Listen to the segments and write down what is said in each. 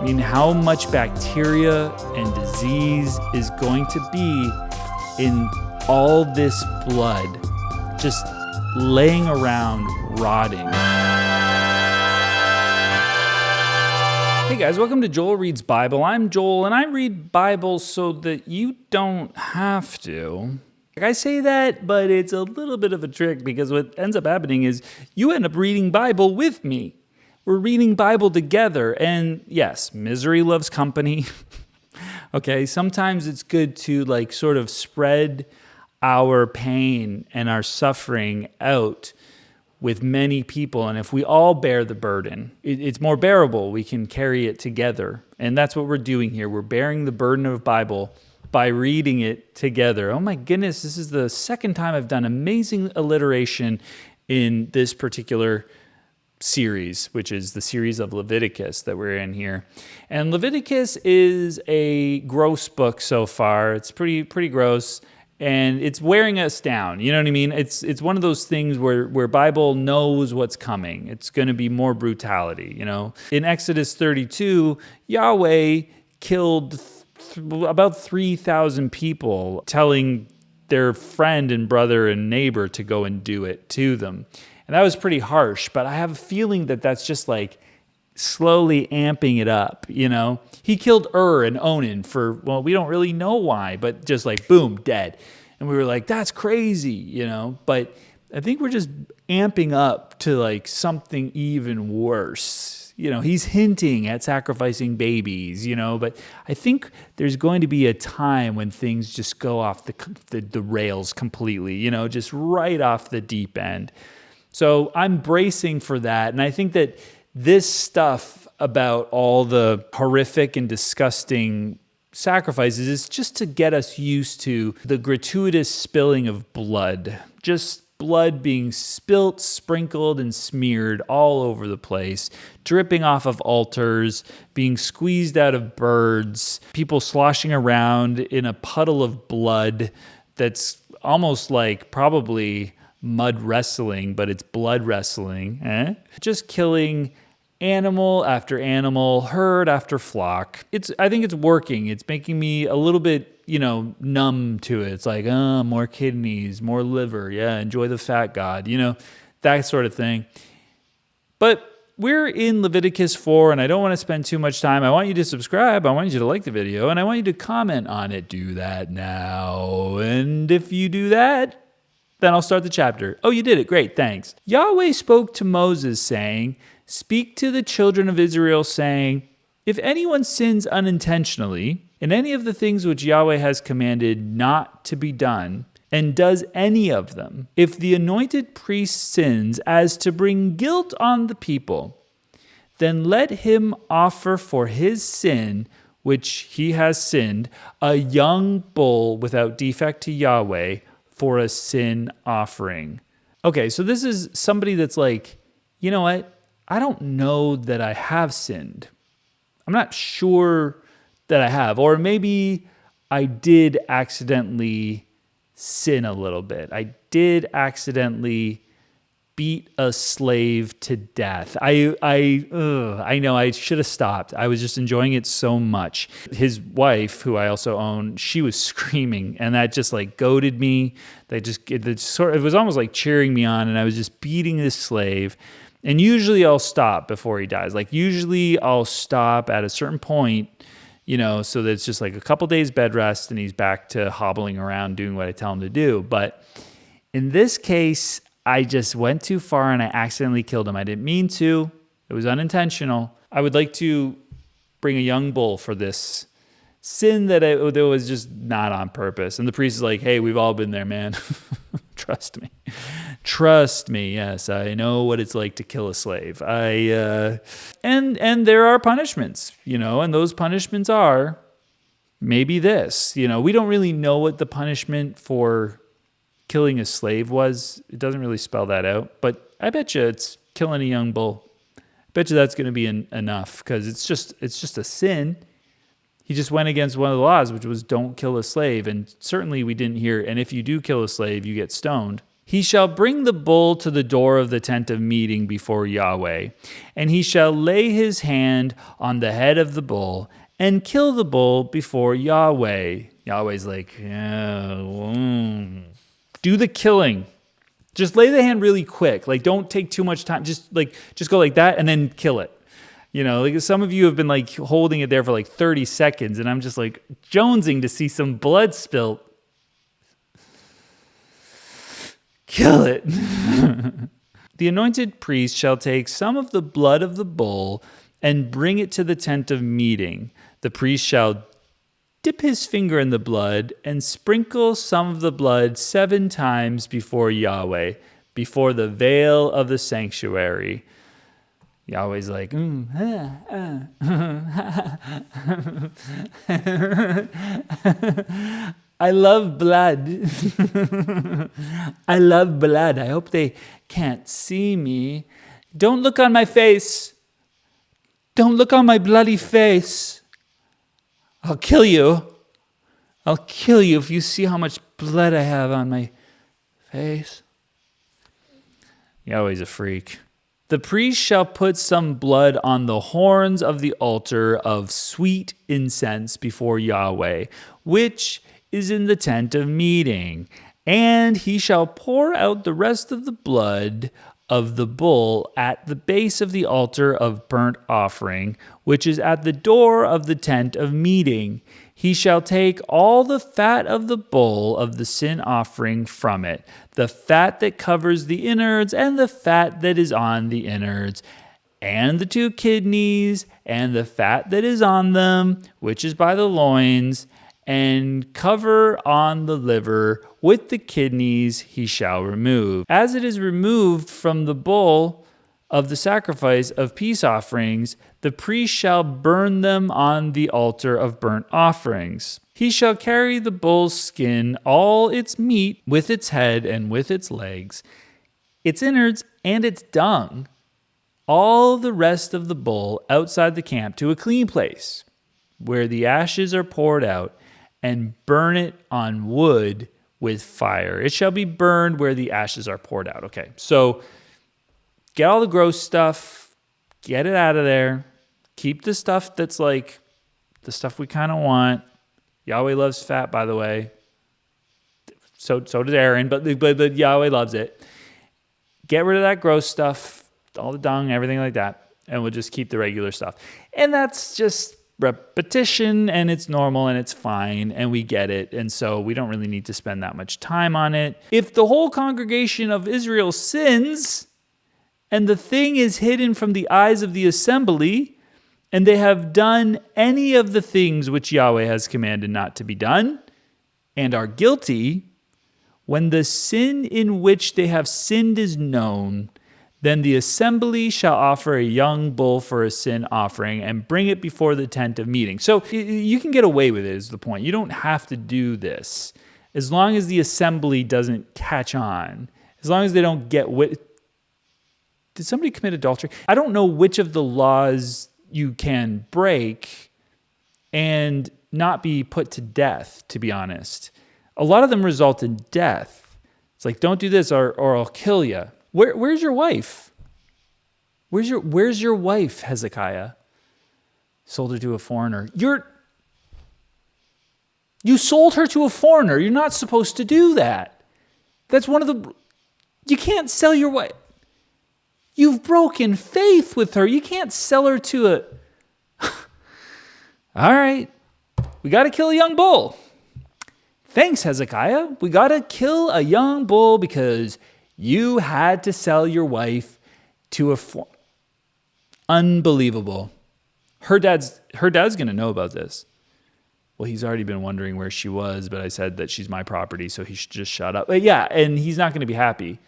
I mean, how much bacteria and disease is going to be in all this blood just laying around rotting? Hey guys, welcome to Joel Reads Bible. I'm Joel, and I read Bible so that you don't have to. I say that, but it's a little bit of a trick because what ends up happening is you end up reading Bible with me. We're reading Bible together, and yes, misery loves company. Okay, sometimes it's good to sort of spread our pain and our suffering out with many people, and if we all bear the burden, it's more bearable. We can carry it together, and that's what we're doing here. We're bearing the burden of Bible by reading it together. Oh my goodness, this is the second time I've done amazing alliteration in this particular series, which is the series of Leviticus that we're in here. And Leviticus is a gross book so far. It's pretty gross, and it's wearing us down. You know what I mean? It's one of those things where Bible knows what's coming. It's going to be more brutality, you know? In Exodus 32, Yahweh killed about 3,000 people, telling their friend and brother and neighbor to go and do it to them. And that was pretty harsh, but I have a feeling that that's just slowly amping it up, you know? He killed and Onan for, well, we don't really know why, but just boom, dead. And we were like, that's crazy, you know? But I think we're just amping up to something even worse. You know, he's hinting at sacrificing babies, you know, but I think there's going to be a time when things just go off the rails completely, you know, just right off the deep end. So I'm bracing for that. And I think that this stuff about all the horrific and disgusting sacrifices is just to get us used to the gratuitous spilling of blood. Just blood being spilt, sprinkled, and smeared all over the place, dripping off of altars, being squeezed out of birds, people sloshing around in a puddle of blood that's almost like probably mud wrestling, but it's blood wrestling. Just killing animal after animal, herd after flock. I think it's working. It's making me a little bit, numb to it. It's more kidneys, more liver. Yeah, enjoy the fat, God. That sort of thing. But we're in Leviticus 4, and I don't want to spend too much time. I want you to subscribe. I want you to like the video, and I want you to comment on it. Do that now. And if you do that, then I'll start the chapter. Oh, you did it. Great, thanks. Yahweh spoke to Moses, saying, "Speak to the children of Israel, saying, if anyone sins unintentionally in any of the things which Yahweh has commanded not to be done, and does any of them, if the anointed priest sins as to bring guilt on the people, then let him offer for his sin which he has sinned a young bull without defect to Yahweh for a sin offering." Okay, so this is somebody that's you know what? I don't know that I have sinned. I'm not sure that I have. Or maybe I did accidentally sin a little bit. I did accidentally beat a slave to death. I know I should have stopped. I was just enjoying it so much. His wife, who I also own, she was screaming, and that just goaded me. It was almost like cheering me on, and I was just beating this slave. And usually I'll stop before he dies. Usually I'll stop at a certain point, so that it's just a couple days bed rest and he's back to hobbling around doing what I tell him to do. But in this case, I just went too far and I accidentally killed him. I didn't mean to. It was unintentional. I would like to bring a young bull for this sin that was just not on purpose. And the priest is like, hey, we've all been there, man. Trust me. Trust me. Yes, I know what it's like to kill a slave. And there are punishments, and those punishments are maybe this. We don't really know what the punishment for killing a slave was. It doesn't really spell that out, but I bet you it's killing a young bull. I bet you that's going to be enough because it's just a sin. He just went against one of the laws, which was don't kill a slave. And certainly we didn't hear, and if you do kill a slave, you get stoned. He shall bring the bull to the door of the tent of meeting before Yahweh, and he shall lay his hand on the head of the bull and kill the bull before Yahweh. Yahweh's like, do the killing. Just lay the hand really quick. Like, don't take too much time. Just go like that and then kill it. You know, like some of you have been like holding it there for like 30 seconds, and I'm just like jonesing to see some blood spilt. Kill it. The anointed priest shall take some of the blood of the bull and bring it to the tent of meeting. The priest shall dip his finger in the blood and sprinkle some of the blood 7 times before Yahweh, before the veil of the sanctuary. Yahweh's like, I love blood. I love blood. I hope they can't see me. Don't look on my face. Don't look on my bloody face. I'll kill you. I'll kill you if you see how much blood I have on my face. Yahweh's a freak. The priest shall put some blood on the horns of the altar of sweet incense before Yahweh, which is in the tent of meeting, and he shall pour out the rest of the blood of the bull at the base of the altar of burnt offering, which is at the door of the tent of meeting. He shall take all the fat of the bull of the sin offering from it, the fat that covers the innards and the fat that is on the innards, and the 2 kidneys and the fat that is on them, which is by the loins, and cover on the liver with the kidneys he shall remove. As it is removed from the bull of the sacrifice of peace offerings, the priest shall burn them on the altar of burnt offerings. He shall carry the bull's skin, all its meat, with its head and with its legs, its innards and its dung, all the rest of the bull outside the camp to a clean place, where the ashes are poured out, and burn it on wood with fire. It shall be burned where the ashes are poured out. Okay, so get all the gross stuff, get it out of there. Keep the stuff that's like the stuff we kind of want. Yahweh loves fat, by the way. So does Aaron, but Yahweh loves it. Get rid of that gross stuff, all the dung, everything like that, and we'll just keep the regular stuff. And that's just repetition, and it's normal, and it's fine, and we get it, and so we don't really need to spend that much time on it. If the whole congregation of Israel sins, and the thing is hidden from the eyes of the assembly, and they have done any of the things which Yahweh has commanded not to be done, and are guilty, when the sin in which they have sinned is known, then the assembly shall offer a young bull for a sin offering and bring it before the tent of meeting. So you can get away with it, is the point. You don't have to do this. As long as the assembly doesn't catch on. As long as they don't get... Did somebody commit adultery? I don't know which of the laws you can break and not be put to death, to be honest. A lot of them result in death. It's like, don't do this or I'll kill you. Where's your wife? Where's your wife, Hezekiah? Sold her to a foreigner. You sold her to a foreigner. You're not supposed to do that. That's one of the... You can't sell your wife. You've broken faith with her. You can't sell her to a... All right. We got to kill a young bull. Thanks, Hezekiah. We got to kill a young bull because you had to sell your wife to a... Unbelievable. Her dad's going to know about this. Well, he's already been wondering where she was, but I said that she's my property, so he should just shut up. But yeah, and he's not going to be happy.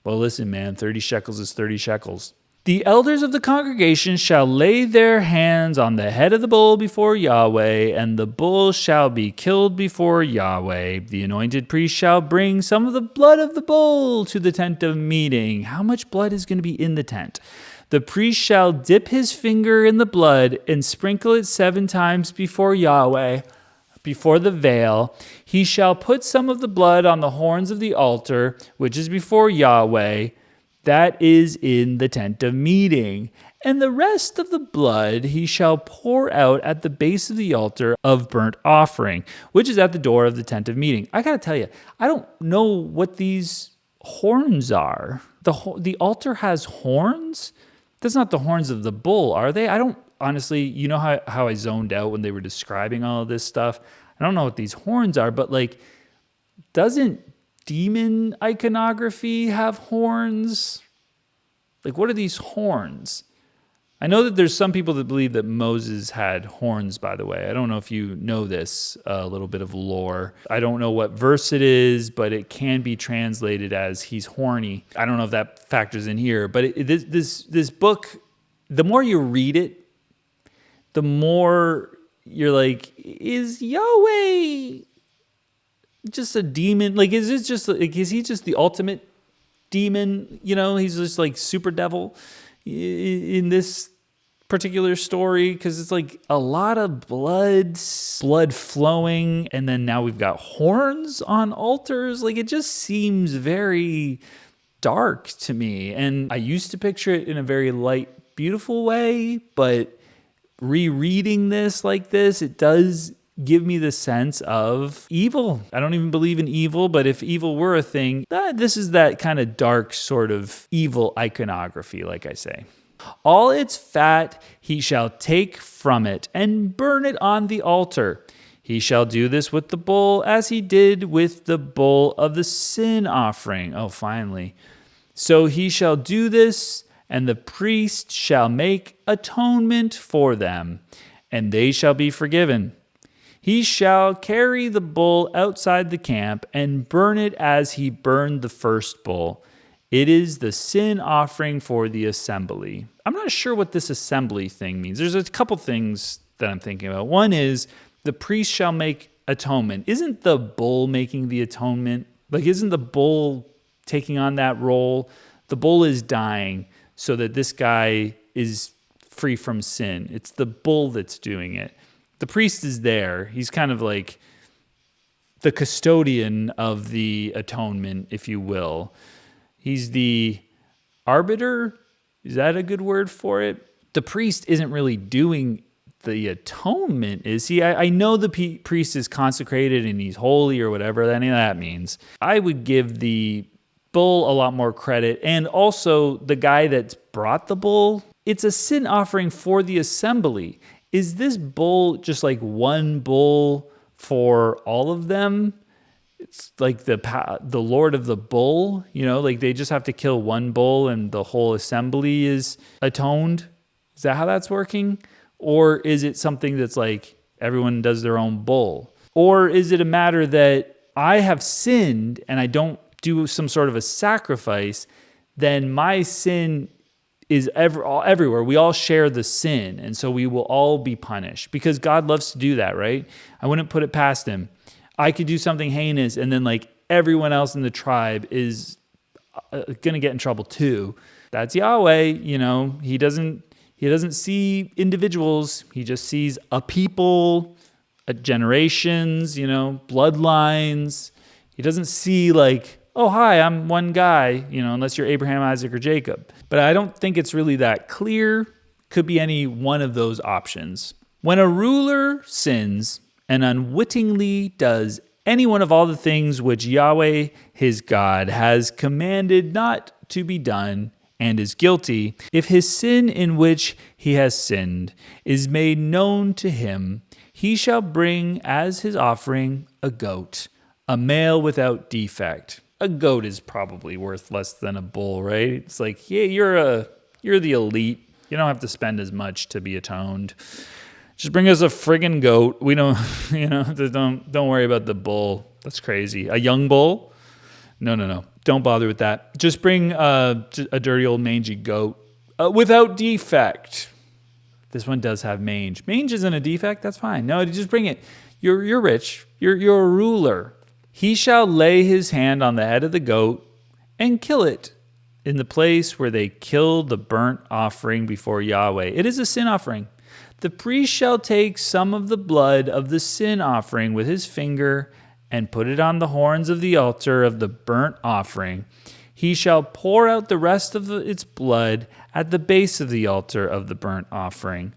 Well, listen, man, 30 shekels is 30 shekels. The elders of the congregation shall lay their hands on the head of the bull before Yahweh, and the bull shall be killed before Yahweh. The anointed priest shall bring some of the blood of the bull to the tent of meeting. How much blood is going to be in the tent? The priest shall dip his finger in the blood and sprinkle it 7 times before Yahweh. before the veil. He shall put some of the blood on the horns of the altar, which is before Yahweh, that is in the tent of meeting. And the rest of the blood he shall pour out at the base of the altar of burnt offering, which is at the door of the tent of meeting. I got to tell you, I don't know what these horns are. The altar has horns? That's not the horns of the bull, are they? I don't, honestly, you know how I zoned out when they were describing all of this stuff? I don't know what these horns are, but like, doesn't demon iconography have horns? Like, what are these horns? I know that there's some people that believe that Moses had horns, by the way. I don't know if you know this, a little bit of lore. I don't know what verse it is, but it can be translated as he's horny. I don't know if that factors in here, but this book, the more you read it, the more you're like, is Yahweh just a demon? Like, is he just the ultimate demon? You know, he's just like super devil in this particular story, because it's like a lot of blood flowing, and then now we've got horns on altars. Like, it just seems very dark to me. And I used to picture it in a very light, beautiful way, but rereading this like this, it does give me the sense of evil. I don't even believe in evil, but if evil were a thing, this is that kind of dark sort of evil iconography, like I say. All its fat he shall take from it and burn it on the altar. He shall do this with the bull as he did with the bull of the sin offering. Oh, finally. So he shall do this, and the priest shall make atonement for them, and they shall be forgiven. He shall carry the bull outside the camp and burn it as he burned the first bull. It is the sin offering for the assembly. I'm not sure what this assembly thing means. There's a couple things that I'm thinking about. One is the priest shall make atonement. Isn't the bull making the atonement? Like, isn't the bull taking on that role? The bull is dying so that this guy is free from sin. It's the bull that's doing it. The priest is there. He's kind of like the custodian of the atonement, if you will. He's the arbiter. Is that a good word for it? The priest isn't really doing the atonement, is he? I know the priest is consecrated and he's holy or whatever any of that means. I would give the bull a lot more credit. And also the guy that's brought the bull, it's a sin offering for the assembly. Is this bull just like one bull for all of them? It's like the Lord of the bull, you know, like they just have to kill one bull and the whole assembly is atoned. Is that how that's working? Or is it something that's like everyone does their own bull? Or is it a matter that I have sinned and I don't do some sort of a sacrifice, then my sin is everywhere. We all share the sin, and so we will all be punished because God loves to do that, right? I wouldn't put it past him. I could do something heinous, and then like everyone else in the tribe is going to get in trouble too. That's Yahweh, you know. He doesn't see individuals. He just sees a people, generations, you know, bloodlines. He doesn't see like, oh, hi, I'm one guy, you know, unless you're Abraham, Isaac, or Jacob. But I don't think it's really that clear. Could be any one of those options. When a ruler sins and unwittingly does any one of all the things which Yahweh his God has commanded not to be done, and is guilty, if his sin in which he has sinned is made known to him, he shall bring as his offering a goat, a male without defect. A goat is probably worth less than a bull, right? It's like, yeah, you're the elite. You don't have to spend as much to be atoned. Just bring us a friggin' goat. We don't, you know, don't worry about the bull. That's crazy. A young bull? No. Don't bother with that. Just bring a dirty old mangy goat without defect. This one does have mange. Mange isn't a defect. That's fine. No, just bring it. You're rich. You're a ruler. He shall lay his hand on the head of the goat and kill it in the place where they kill the burnt offering before Yahweh. It is a sin offering. The priest shall take some of the blood of the sin offering with his finger and put it on the horns of the altar of the burnt offering. He shall pour out the rest of its blood at the base of the altar of the burnt offering.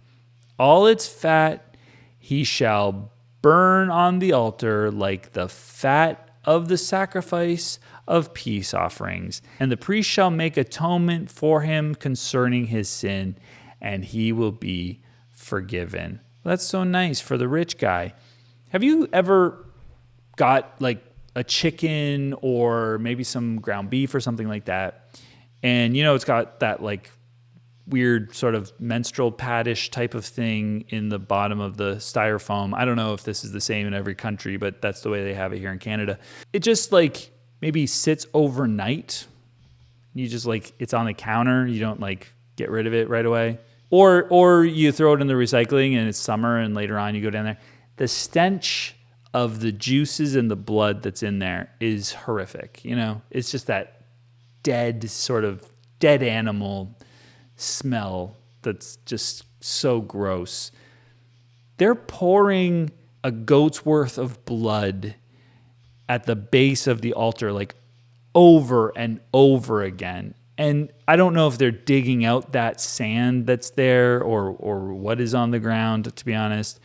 All its fat he shall burn on the altar like the fat of the sacrifice of peace offerings. And the priest shall make atonement for him concerning his sin, and he will be forgiven. That's so nice for the rich guy. Have you ever got like a chicken or maybe some ground beef or something like that, and it's got that like weird sort of menstrual pad-ish type of thing in the bottom of the styrofoam? I don't know if this is the same in every country, but that's the way they have it here in Canada. It just like maybe sits overnight. You just like, it's on the counter. You don't like get rid of it right away. Or you throw it in the recycling and it's summer and later on you go down there. The stench of the juices and the blood that's in there is horrific. It's just that dead animal smell that's just so gross. They're pouring a goat's worth of blood at the base of the altar, like over and over again. And I don't know if they're digging out that sand that's there or what is on the ground, to be honest.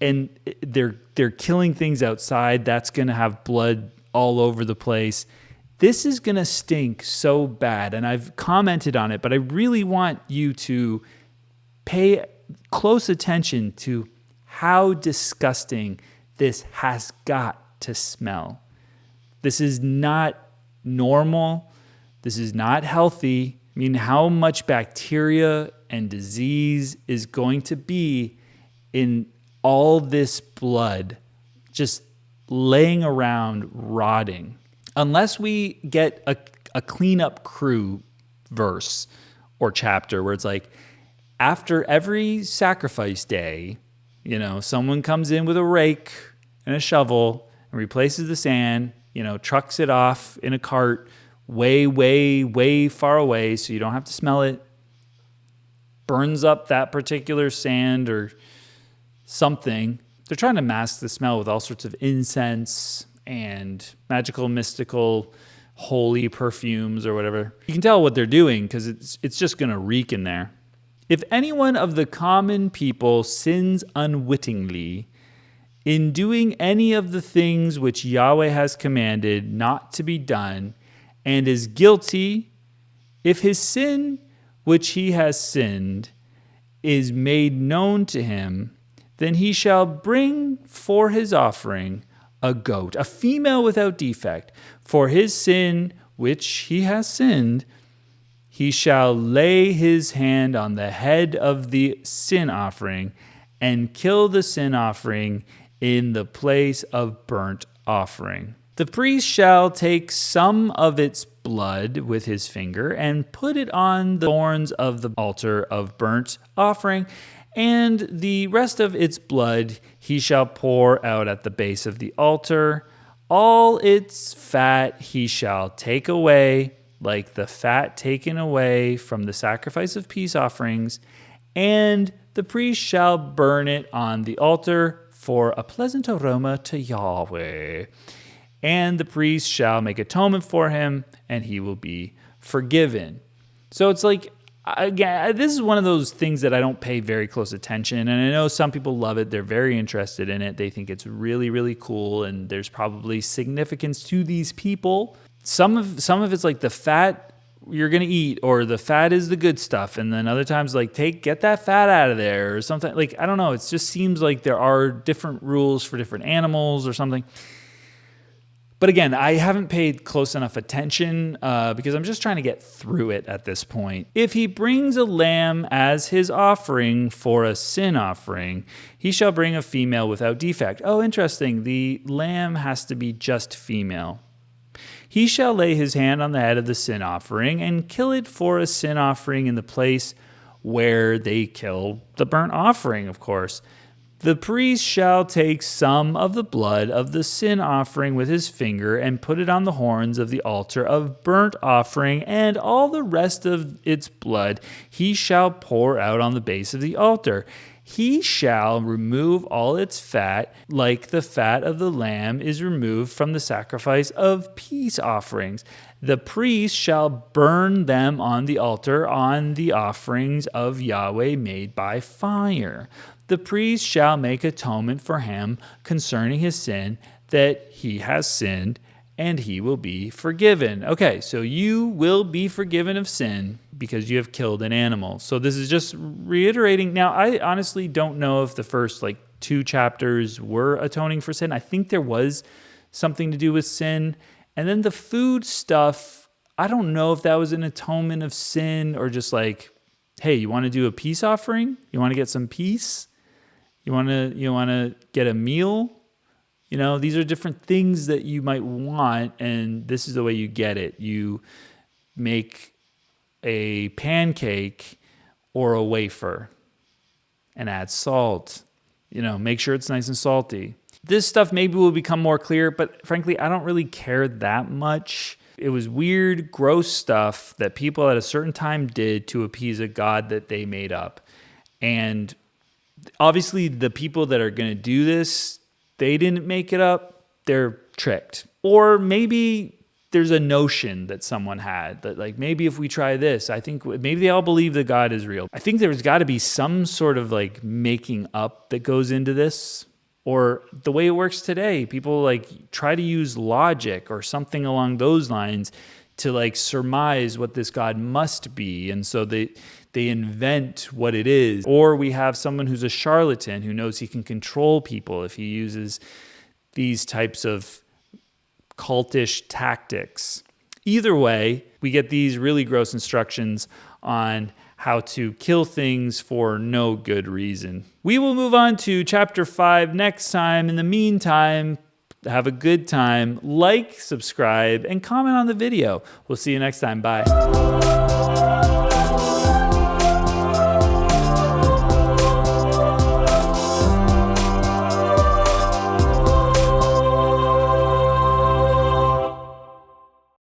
And they're killing things outside. That's going to have blood all over the place. This is going to stink so bad. And I've commented on it, but I really want you to pay close attention to how disgusting this has got to smell. This is not normal. This is not healthy. I mean, how much bacteria and disease is going to be in all this blood just laying around rotting? Unless we get a cleanup crew verse or chapter where it's like, after every sacrifice day, someone comes in with a rake and a shovel and replaces the sand, trucks it off in a cart way, way, way far away so you don't have to smell it, burns up that particular sand or something. They're trying to mask the smell with all sorts of incense and magical, mystical, holy perfumes or whatever. You can tell what they're doing because it's just going to reek in there. If anyone of the common people sins unwittingly in doing any of the things which Yahweh has commanded not to be done, and is guilty, if his sin which he has sinned is made known to him, then he shall bring for his offering a goat, a female without defect. For his sin which he has sinned, he shall lay his hand on the head of the sin offering and kill the sin offering in the place of burnt offering. The priest shall take some of its blood with his finger and put it on the thorns of the altar of burnt offering, and the rest of its blood he shall pour out at the base of the altar. All its fat he shall take away, like the fat taken away from the sacrifice of peace offerings, and the priest shall burn it on the altar for a pleasant aroma to Yahweh. And the priest shall make atonement for him, and he will be forgiven. So it's like, again, this is one of those things that I don't pay very close attention. And I know some people love it. They're very interested in it. They think it's really, really cool. And there's probably significance to these people. Some of it's like the fat you're going to eat, or the fat is the good stuff. And then other times like get that fat out of there or something. Like, I don't know. It just seems like there are different rules for different animals or something. But again, I haven't paid close enough attention because I'm just trying to get through it at this point. If he brings a lamb as his offering for a sin offering, he shall bring a female without defect. Oh, interesting. The lamb has to be just female. He shall lay his hand on the head of the sin offering and kill it for a sin offering in the place where they kill the burnt offering, of course. The priest shall take some of the blood of the sin offering with his finger and put it on the horns of the altar of burnt offering, and all the rest of its blood he shall pour out on the base of the altar. He shall remove all its fat, like the fat of the lamb is removed from the sacrifice of peace offerings. The priest shall burn them on the altar on the offerings of Yahweh made by fire. The priest shall make atonement for him concerning his sin, that he has sinned, and he will be forgiven. Okay, so you will be forgiven of sin because you have killed an animal. So this is just reiterating. Now, I honestly don't know if the first 2 chapters were atoning for sin. I think there was something to do with sin. And then the food stuff, I don't know if that was an atonement of sin or just hey, you want to do a peace offering? You want to get some peace? You want to get a meal? These are different things that you might want, and this is the way you get it. You make a pancake or a wafer and add salt. Make sure it's nice and salty. This stuff maybe will become more clear, but frankly, I don't really care that much. It was weird, gross stuff that people at a certain time did to appease a god that they made up. And obviously, the people that are going to do this, they didn't make it up. They're tricked. Or maybe there's a notion that someone had that maybe if we try this, I think maybe they all believe that God is real. I think there's got to be some sort of making up that goes into this. Or the way it works today, people try to use logic or something along those lines to surmise what this God must be. And so they invent what it is. Or we have someone who's a charlatan who knows he can control people if he uses these types of cultish tactics. Either way, we get these really gross instructions on how to kill things for no good reason. We will move on to chapter 5 next time. In the meantime, have a good time. Like, subscribe, and comment on the video. We'll see you next time. Bye.